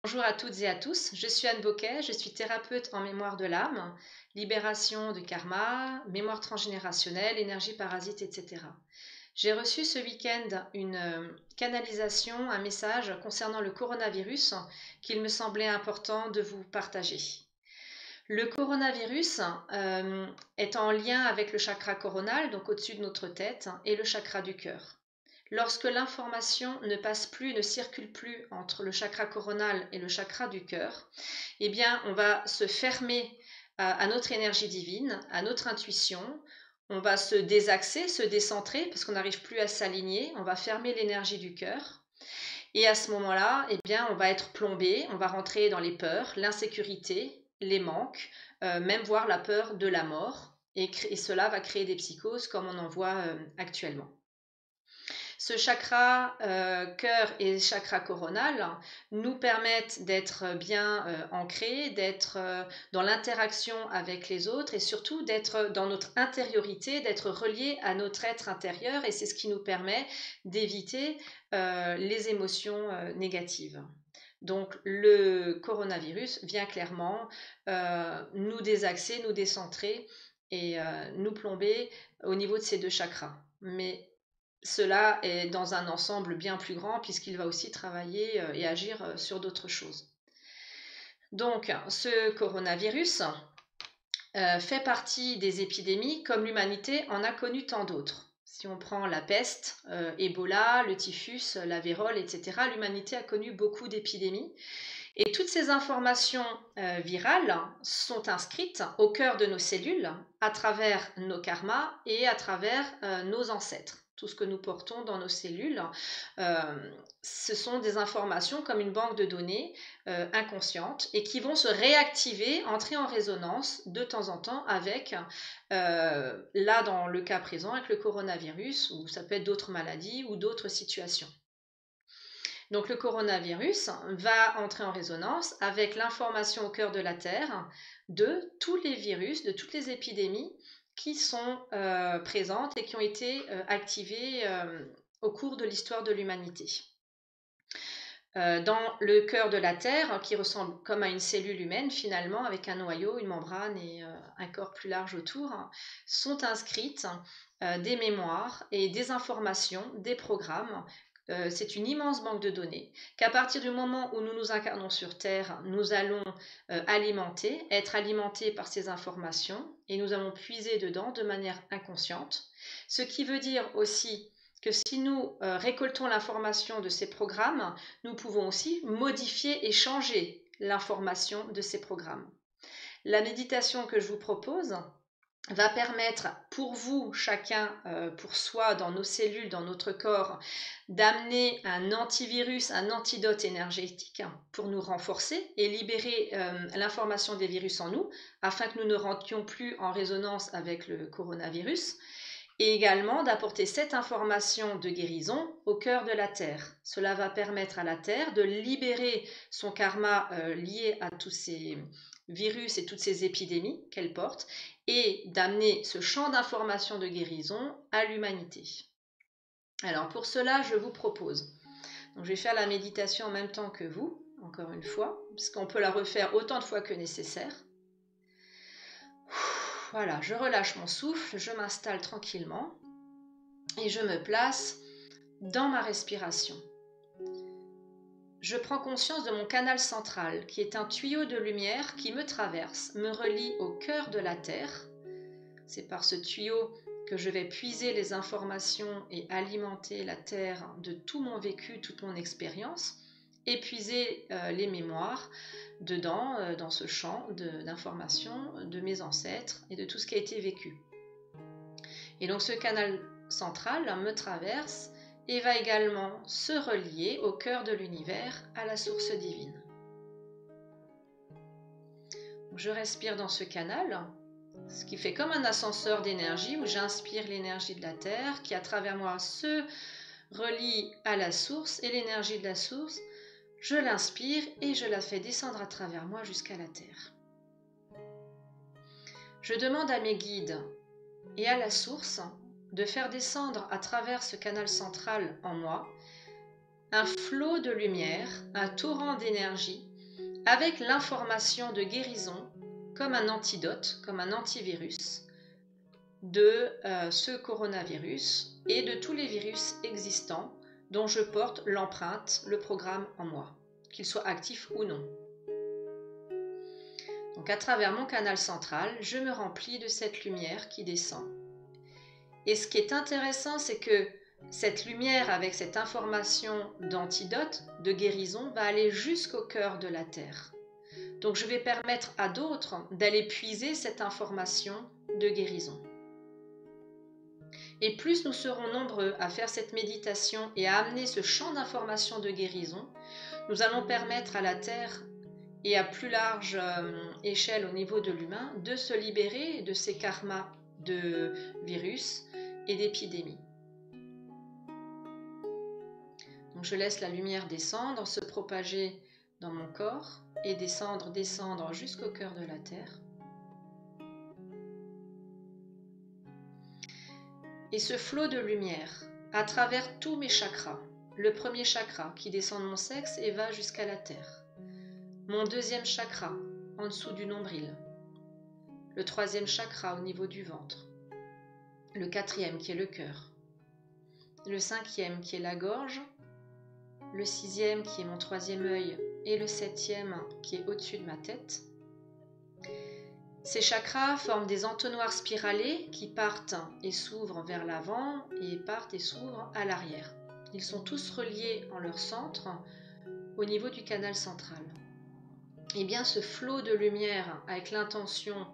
Bonjour à toutes et à tous, je suis Anne Boquet, je suis thérapeute en mémoire de l'âme, libération du karma, mémoire transgénérationnelle, énergie parasite, etc. J'ai reçu ce week-end une canalisation, un message concernant le coronavirus qu'il me semblait important de vous partager. Le coronavirus est en lien avec le chakra coronal, donc au-dessus de notre tête, et le chakra du cœur. Lorsque l'information ne passe plus, ne circule plus entre le chakra coronal et le chakra du cœur, eh bien, on va se fermer à notre énergie divine, à notre intuition. On va se désaxer, se décentrer parce qu'on n'arrive plus à s'aligner. On va fermer l'énergie du cœur. Et à ce moment-là, eh bien, on va être plombé, on va rentrer dans les peurs, l'insécurité, les manques, même voir la peur de la mort. Et cela va créer des psychoses comme on en voit actuellement. Ce chakra cœur et chakra coronal nous permettent d'être bien ancrés, d'être dans l'interaction avec les autres et surtout d'être dans notre intériorité, d'être reliés à notre être intérieur, et c'est ce qui nous permet d'éviter les émotions négatives. Donc le coronavirus vient clairement nous désaxer, nous décentrer et nous plomber au niveau de ces deux chakras. Mais cela est dans un ensemble bien plus grand puisqu'il va aussi travailler et agir sur d'autres choses. Donc, ce coronavirus fait partie des épidémies comme l'humanité en a connu tant d'autres. Si on prend la peste, Ebola, le typhus, la vérole, etc., l'humanité a connu beaucoup d'épidémies. Et toutes ces informations virales sont inscrites au cœur de nos cellules à travers nos karmas et à travers nos ancêtres. Tout ce que nous portons dans nos cellules, ce sont des informations comme une banque de données inconscientes et qui vont se réactiver, entrer en résonance de temps en temps avec, là dans le cas présent, avec le coronavirus, ou ça peut être d'autres maladies ou d'autres situations. Donc le coronavirus va entrer en résonance avec l'information au cœur de la Terre de tous les virus, de toutes les épidémies qui sont présentes et qui ont été activées au cours de l'histoire de l'humanité. Dans le cœur de la Terre, qui ressemble comme à une cellule humaine finalement, avec un noyau, une membrane et un corps plus large autour, sont inscrites des mémoires et des informations, des programmes. C'est une immense banque de données qu'à partir du moment où nous nous incarnons sur Terre, nous allons être alimentés par ces informations et nous allons puiser dedans de manière inconsciente. Ce qui veut dire aussi que si nous récoltons l'information de ces programmes, nous pouvons aussi modifier et changer l'information de ces programmes. La méditation que je vous propose va permettre pour vous, chacun pour soi, dans nos cellules, dans notre corps, d'amener un antivirus, un antidote énergétique pour nous renforcer et libérer l'information des virus en nous, afin que nous ne rentrions plus en résonance avec le coronavirus, et également d'apporter cette information de guérison au cœur de la Terre. Cela va permettre à la Terre de libérer son karma lié à tous ces virus et toutes ces épidémies qu'elle porte, et d'amener ce champ d'information de guérison à l'humanité. Alors pour cela, je vous propose, donc je vais faire la méditation en même temps que vous, encore une fois, parce qu'on peut la refaire autant de fois que nécessaire. Voilà, je relâche mon souffle, je m'installe tranquillement et je me place dans ma respiration. Je prends conscience de mon canal central, qui est un tuyau de lumière qui me traverse, me relie au cœur de la Terre. C'est par ce tuyau que je vais puiser les informations et alimenter la Terre de tout mon vécu, toute mon expérience, et puiser les mémoires dedans, dans ce champ d'informations de mes ancêtres et de tout ce qui a été vécu. Et donc ce canal central me traverse et va également se relier au cœur de l'univers, à la source divine. Je respire dans ce canal, ce qui fait comme un ascenseur d'énergie où j'inspire l'énergie de la Terre qui à travers moi se relie à la source, et l'énergie de la source, je l'inspire et je la fais descendre à travers moi jusqu'à la Terre. Je demande à mes guides et à la source de faire descendre à travers ce canal central en moi un flot de lumière, un torrent d'énergie avec l'information de guérison comme un antidote, comme un antivirus de ce coronavirus et de tous les virus existants dont je porte l'empreinte, le programme en moi, qu'ils soient actifs ou non. Donc à travers mon canal central, je me remplis de cette lumière qui descend. Et ce qui est intéressant, c'est que cette lumière avec cette information d'antidote, de guérison, va aller jusqu'au cœur de la Terre. Donc je vais permettre à d'autres d'aller puiser cette information de guérison. Et plus nous serons nombreux à faire cette méditation et à amener ce champ d'information de guérison, nous allons permettre à la Terre et à plus large échelle au niveau de l'humain de se libérer de ces karmas de virus et d'épidémies. Donc je laisse la lumière descendre, se propager dans mon corps et descendre jusqu'au cœur de la Terre. Et ce flot de lumière à travers tous mes chakras, le premier chakra qui descend de mon sexe et va jusqu'à la Terre, mon deuxième chakra en dessous du nombril, le troisième chakra au niveau du ventre, le quatrième qui est le cœur, le cinquième qui est la gorge, le sixième qui est mon troisième œil et le septième qui est au-dessus de ma tête. Ces chakras forment des entonnoirs spiralés qui partent et s'ouvrent vers l'avant et partent et s'ouvrent à l'arrière. Ils sont tous reliés en leur centre au niveau du canal central. Et bien ce flot de lumière avec l'intention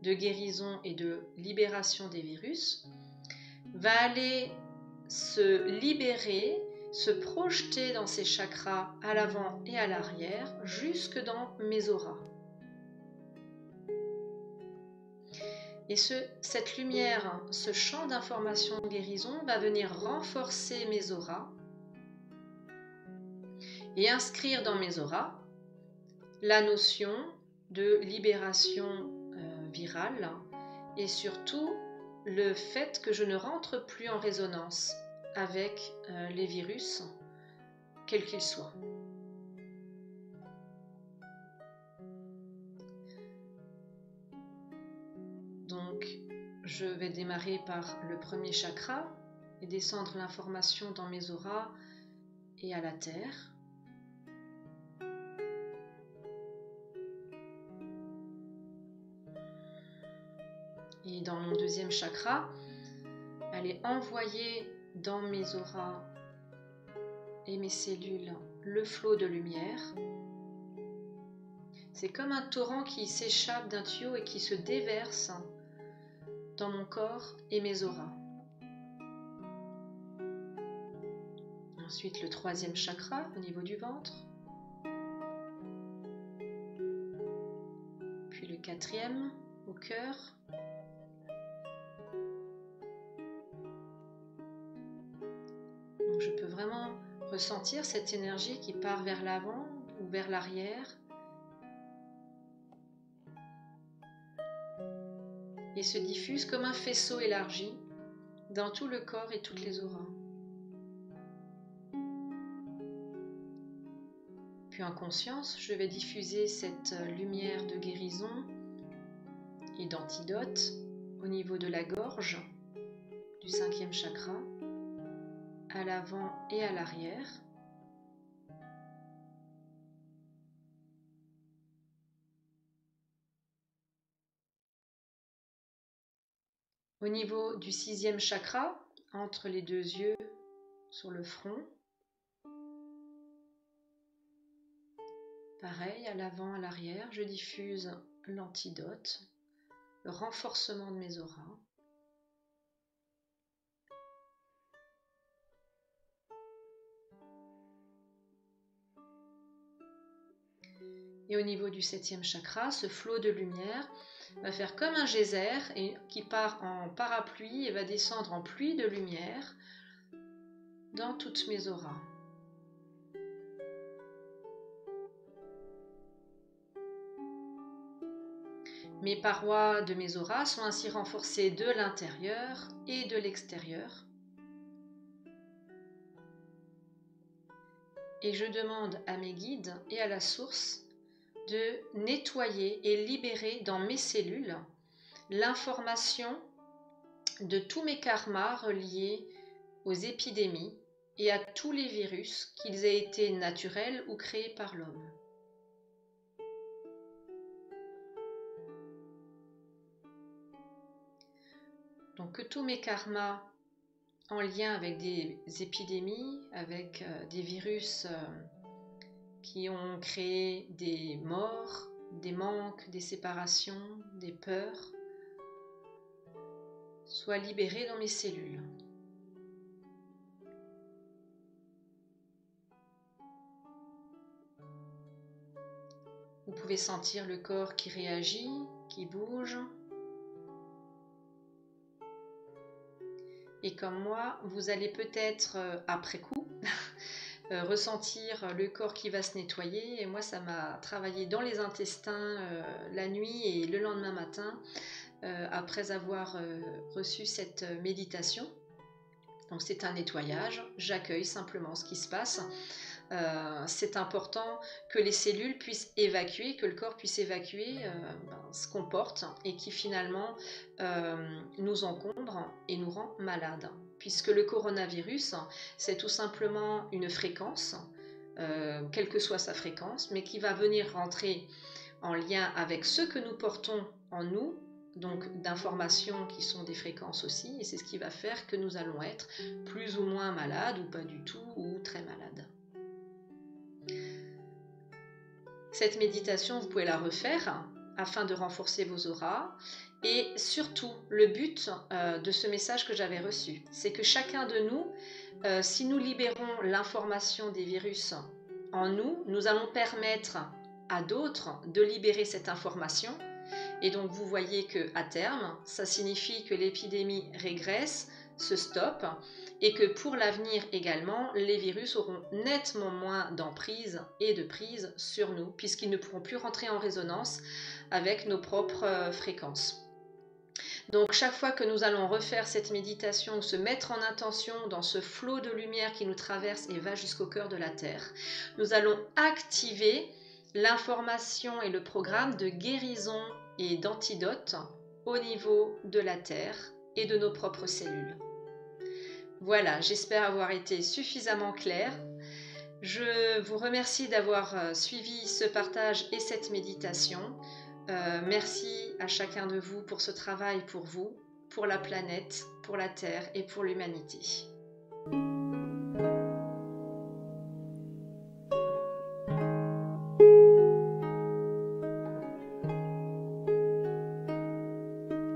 de guérison et de libération des virus va aller se libérer, se projeter dans ces chakras à l'avant et à l'arrière jusque dans mes auras. Et cette lumière, ce champ d'information de guérison va venir renforcer mes auras et inscrire dans mes auras la notion de libération virale et surtout le fait que je ne rentre plus en résonance avec les virus, quels qu'ils soient. Donc, je vais démarrer par le premier chakra et descendre l'information dans mes auras et à la terre. Et dans mon deuxième chakra, aller envoyer dans mes auras et mes cellules le flot de lumière. C'est comme un torrent qui s'échappe d'un tuyau et qui se déverse dans mon corps et mes auras. Ensuite, le troisième chakra au niveau du ventre. Puis le quatrième au cœur. Donc je peux vraiment ressentir cette énergie qui part vers l'avant ou vers l'arrière et se diffuse comme un faisceau élargi dans tout le corps et toutes les auras. Puis en conscience, je vais diffuser cette lumière de guérison et d'antidote au niveau de la gorge, du cinquième chakra, à l'avant et à l'arrière. Au niveau du sixième chakra, entre les deux yeux, sur le front. Pareil, à l'avant, à l'arrière, je diffuse l'antidote, le renforcement de mes auras. Et au niveau du septième chakra, ce flot de lumière va faire comme un geyser et qui part en parapluie et va descendre en pluie de lumière dans toutes mes auras. Mes parois de mes auras sont ainsi renforcées de l'intérieur et de l'extérieur. Et je demande à mes guides et à la source de nettoyer et libérer dans mes cellules l'information de tous mes karmas reliés aux épidémies et à tous les virus, qu'ils aient été naturels ou créés par l'homme. Donc que tous mes karmas en lien avec des épidémies, avec des virus qui ont créé des morts, des manques, des séparations, des peurs, soient libérés dans mes cellules. Vous pouvez sentir le corps qui réagit, qui bouge. Et comme moi, vous allez peut-être, après coup, ressentir le corps qui va se nettoyer. Et moi, ça m'a travaillé dans les intestins la nuit et le lendemain matin, après avoir reçu cette méditation. Donc c'est un nettoyage, j'accueille simplement ce qui se passe. C'est important que les cellules puissent évacuer, que le corps puisse évacuer ce qu'on porte et qui finalement nous encombre et nous rend malades. Puisque le coronavirus, c'est tout simplement une fréquence, quelle que soit sa fréquence, mais qui va venir rentrer en lien avec ce que nous portons en nous, donc d'informations qui sont des fréquences aussi, et c'est ce qui va faire que nous allons être plus ou moins malades, ou pas du tout, ou très malades. Cette méditation, vous pouvez la refaire afin de renforcer vos auras. Et surtout, le but de ce message que j'avais reçu, c'est que chacun de nous, si nous libérons l'information des virus en nous, nous allons permettre à d'autres de libérer cette information. Et donc vous voyez qu'à terme, ça signifie que l'épidémie régresse, se stoppe, et que pour l'avenir également, les virus auront nettement moins d'emprise et de prise sur nous, puisqu'ils ne pourront plus rentrer en résonance avec nos propres fréquences. Donc chaque fois que nous allons refaire cette méditation, se mettre en intention dans ce flot de lumière qui nous traverse et va jusqu'au cœur de la Terre, nous allons activer l'information et le programme de guérison et d'antidote au niveau de la Terre et de nos propres cellules. Voilà, j'espère avoir été suffisamment claire. Je vous remercie d'avoir suivi ce partage et cette méditation. Merci à chacun de vous pour ce travail pour vous, pour la planète, pour la Terre et pour l'humanité.